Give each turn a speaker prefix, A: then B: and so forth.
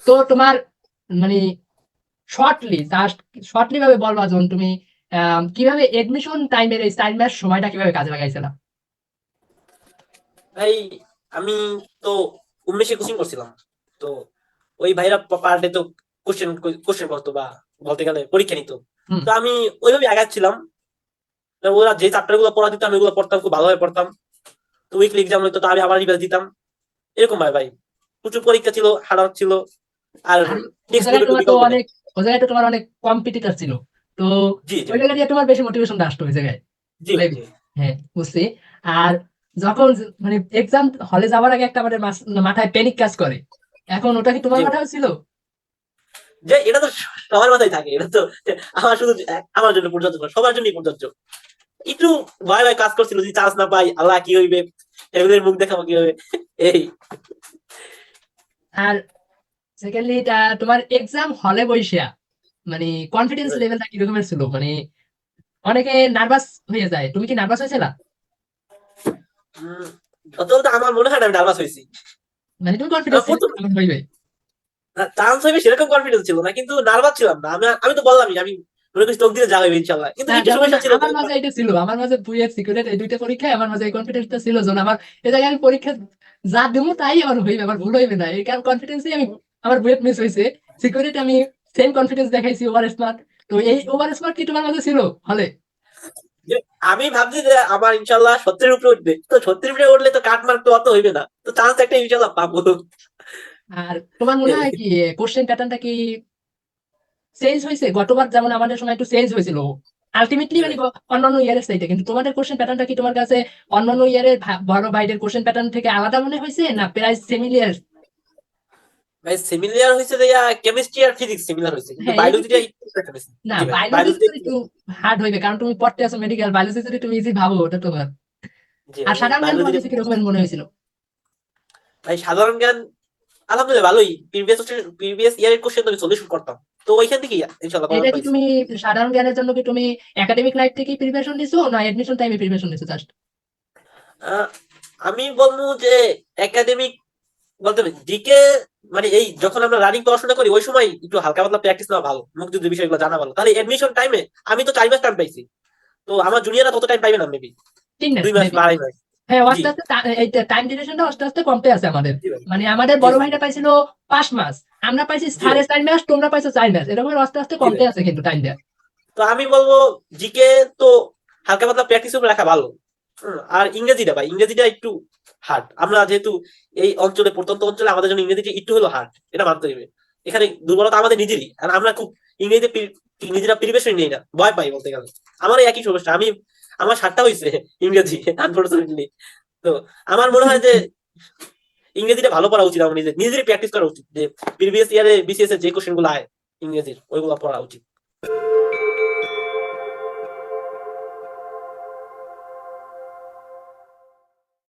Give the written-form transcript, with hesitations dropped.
A: তো তোমার মানে শর্টলি ভাবে বলবা যখন তুমি কিভাবে এডমিশন টাইমের এই 4 মাস সময়টা কিভাবে কাজে লাগাইছিলা?
B: ভাই আমি তো উমেশে কোচিং করছিলাম। তো ওই ভাইরা পার ডে তো কোশ্চেন কোশ্চেন করতো বা বলতে গেলে পরীক্ষা নিত।
A: হুম।
B: তো আমি ওইভাবে আগাচ্ছিলাম। তো ওরা যে চ্যাপ্টার গুলো পড়া দিত আমি ওগুলো পড়তাম, খুব ভালোভাবে পড়তাম। তো উইকলি এক্সাম হইতো, তো আমি আবার রিভাইজ দিতাম। এরকম ভাই ভাই প্রচুর পরীক্ষা ছিল, হার্ড ছিল। আর
A: আর ওই
B: টেক্সট বইয়ের
A: জায়গায়
B: একটু
A: তোমার তো
B: বিকল্প নেই।
A: অনেক ওই জায়গায় তো তোমার অনেক কম্পিটিটর ছিল। তো
B: জি জি
A: ওই
B: ভাই,
A: জায়গা দিয়ে তোমার বেশি মোটিভেশনটা আসতো ওই জায়গায়।
B: জি ভাই,
A: মেবি।
B: জি।
A: হ্যাঁ, বুঝছি। আর যখন মানে এক্সাম হলে যাওয়ার আগে একটা আমাদের মাথায় প্যানিক কাজ করে, এখন ওটা কি তোমার
B: জি ভাই,
A: মাথায় ছিল?
B: যে এটা তো সবার মাথায় থাকে, এটা তো আমার শুধু আমার জন্য প্রযোজ্য না, সবার জন্যই প্রযোজ্য। একটু ভয় ভয় কাজ করছিল, যদি চান্স না পাই আল্লাহ কি হইবে, এগুলোর মুখ দেখাবো কি হবে, এই।
A: আর সেকেন্ডলি তোমার এক্সাম হলে বইসা মানে কনফিডেন্স লেভেলটা কি রকমের ছিল? মানে অনেকে নার্ভাস হয়ে যায়, তুমি কি নার্ভাস হয়েছিলা?
B: উম, অন্তত আমার মনে হয় না আমি নার্ভাস হয়েছি।
A: মানে তুমি কনফিডেন্স ছিল
B: প্রথম
A: এমন হইবে?
B: চান্স হইবে সেরকম কনফিডেন্স ছিল না, কিন্তু নার্ভাস ছিলাম না। আমি তো বললামই, আমি মনে করছি চোখ দিলে যা হবে ইনশাল্লাহ, কিন্তু
A: না,
B: একটু
A: যেমন
B: সমস্যা ছিল
A: আমার মাঝে এটা ছিল, আমার মাঝে বুয়েট সিকিউরিটি এই দুইটা পরীক্ষায় আমার মাঝে এই কনফিডেন্সটা ছিল যে না, আমার এ জায়গায় আমি পরীক্ষা যা দেবো তাই আমার হইবে, আমার ভুল হইবে না, এই কারণ কনফিডেন্সই আমি আমার বুয়েট মিস হয়েছে। সিকিউরিটি আমি সেম কনফিডেন্স দেখাইছি, ওভার স্মার্ট। তো এই ওভার স্মার্ট কি তোমার মাঝে ছিল হলে?
B: যে আমি ভাবছি যে আমার ইনশাল্লাহ 70-এর উপরে উঠবে, তো 70-এর উপরে উঠলে তো কাট মার্ক তো অত হইবে না, তো চান্স একটা ইনশাল্লাহ পাবো।
A: আর তোমার মনে হয় কি কোশ্চেন প্যাটার্নটা কি চেঞ্জ হয়েছে? গতবার যেমন আমাদের সময় একটু চেঞ্জ হয়েছিল আলটিমেটলি,
B: জি
A: মানে
B: ভাই,
A: অন্যান্য ইয়ারের চাইতে, কিন্তু তোমাদের কোশ্চেন প্যাটার্নটা কি তোমার কাছে অন্যান্য ইয়ারের বড় ভাইদের কোশ্চেন প্যাটার্ন থেকে আলাদা মনে হয়েছে না প্রায় সিমিলিয়ার?
B: ভাই সিমিলার হয়েছে যে কেমিস্ট্রি আর ফিজিক্স সিমিলার হয়েছে, কিন্তু
A: হ্যাঁ, এই
B: বায়োলজিটা
A: দুইটাই।
B: একটু একটা বেশি।
A: না,
B: জি ভাই,
A: বায়োলজি
B: বায়োলজিটা
A: একটু হার্ড হইবে কারণ তুমি পড়তে আছো মেডিকেল। বায়োলজি যদি তুমি ইজি ভাবো ওটা তোমার।
B: জি
A: আর
B: ভাই,
A: সাধারণ জ্ঞান তোমার
B: বায়োলজিটা
A: কাছে কিরকমের মনে হয়েছিল?
B: ভাই সাধারণ জ্ঞান আলহামদুলিল্লাহ ভালোই। প্রিভিয়াস ইয়ারের কোশ্চেন তো আমি সলিউশন করতাম, তো ওইখান থেকে ইনশাল্লাহ কমন
A: এটা কি
B: পাইছি।
A: তুমি সাধারণ জ্ঞানের জন্য কি তুমি একাডেমিক লাইফ থেকে প্রিপারেশন নিছো না এডমিশন টাইমে প্রিপারেশন নিছো জাস্ট?
B: আহ, আমি বলবো যে একাডেমিক বলতে জিকে, মানে এই যখন আমরা রানিং পড়াশোনা করি ওই সময় একটু হালকা পাতলা প্র্যাকটিস নেওয়া ভালো, মুক্তিযুদ্ধের বিষয়গুলো জানা ভালো। তাহলে এডমিশন টাইমে আমি তো 4 মাস টাইম পাইছি, তো আমার জুনিয়ররা তত টাইম পাইবে না মেবি,
A: 3 মাস
B: 2 মাস
A: মেবি।
B: বা 2.5 মাস।
A: হ্যাঁ,
B: জি
A: আস্তে আস্তে এই টাইম ডিউরেশনটা আস্তে আস্তে কমতে আছে আমাদের।
B: জি ভাই,
A: মানে আমাদের
B: জি
A: বড়
B: জি
A: ভাইটা পাইছিল 5 মাস, আমরা পাইছি
B: জি ভাই,
A: 4.5 মাস, তোমরা পাইছো 4 মাস, এরকম আস্তে আস্তে
B: জি
A: কমতে
B: ভাই।
A: আছে কিন্তু টাইমটা।
B: তো আমি বলবো জিকে তো হালকা পাতলা প্র্যাকটিস করে রাখা ভালো। আর ইংরেজিটা ভাই, ইংরেজিটা একটু হার্ড। আমরা যেহেতু এই অঞ্চলে, প্রত্যন্ত অঞ্চলে, আমাদের জন্য ইংরেজিটা একটু হলো হার্ড, এটা মানতে হবে। এখানে দুর্বলতা আমাদের নিজেরই, আর আমরা খুব ইংরেজিতে নিজেরা প্রিপারেশন নিই না, ভয় পাই বলতে গেলে। আমার একই সমস্যা, আমার 7টা হয়েছে ইংরেজি আনফর্চুনেটলি। তো আমার মনে হয় যে ইংরেজিটা ভালো পড়া উচিত, আমার নিজেরই প্র্যাকটিস করা উচিত, যে প্রিভিয়াস ইয়ারে বিসিএস এর যে কোশ্চেন গুলো আয় ইংরেজির ওইগুলো পড়া উচিত।